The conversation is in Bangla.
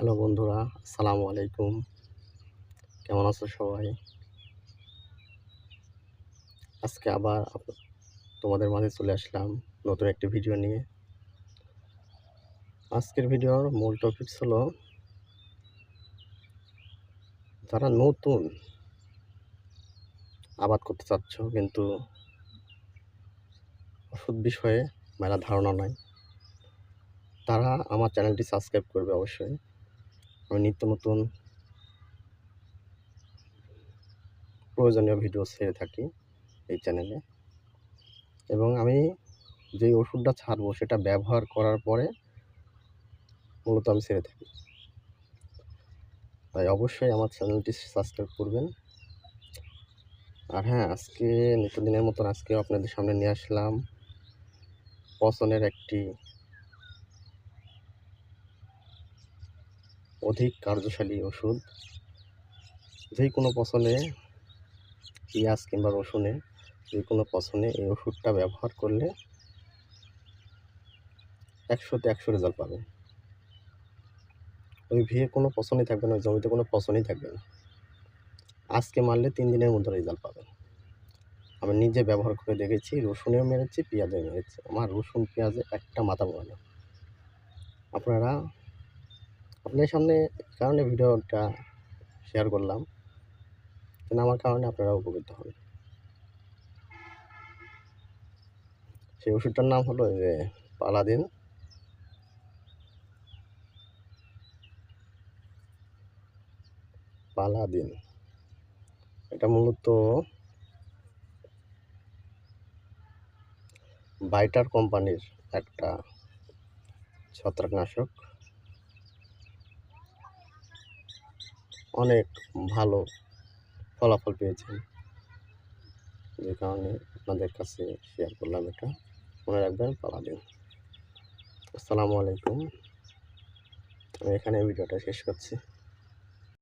হ্যালো বন্ধুরা, আসসালামু আলাইকুম। কেমন আছো সবাই? আজকে আবার তোমাদের মাঝে চলে আসলাম নতুন একটি ভিডিও নিয়ে। আজকের ভিডিওর মূল টপিকস হলো, যারা নতুন আবাদ করতে চাচ্ছ কিন্তু ওষুধ বিষয়ে মেলা ধারণা নাই, তারা আমার চ্যানেলটি সাবস্ক্রাইব করবে অবশ্যই। আমি নিত্য নতুন প্রয়োজনীয় ভিডিও ছেড়ে থাকি এই চ্যানেলে, এবং আমি যেই ওষুধটা ছাড়বো সেটা ব্যবহার করার পরে মূলত আমি ছেড়ে থাকি। তাই অবশ্যই আমার চ্যানেলটি সাবস্ক্রাইব করবেন। আর হ্যাঁ, আজকে নিত্যদিনের মতন আজকেও আপনাদের সামনে নিয়ে আসলাম পচনের একটি অধিক কার্যশালী ওষুধ। যে কোনো পচনে, পেঁয়াজ কিংবা রসুনে, যে কোনো পচনে এই ওষুধটা ব্যবহার করলে 100-তে 100 রেজাল্ট পাবে। ওই ভিয়ে কোনো পচনই থাকবে না, ওই জমিতে কোনো পচনই থাকবে না। আজকে মারলে 3 দিনের মধ্যে রেজাল্ট পাবেন। আমি নিজে ব্যবহার করে দেখেছি, রসুনেও মেরেছি, পেঁয়াজেও মেরেছি। আমার রসুন পেঁয়াজে একটা মাথা মরে না। আপনারা, আপনাদের সামনে কারণে ভিডিওটা শেয়ার করলাম, কিন্তু আমার কারণে আপনারা উপকৃত হন। সেই ওষুধটার নাম হলো যে পালাদিন। পালাদিন এটা মূলত বাইটার কোম্পানির একটা ছত্রাকনাশক। অনেক ভালো ফলাফল পেয়েছেন, যে কারণে আপনাদের কাছে শেয়ার করলাম এটা। মনে রাখবেন, পালাদিন। আসসালামু আলাইকুম। আমি এখানে ভিডিওটা শেষ করছি।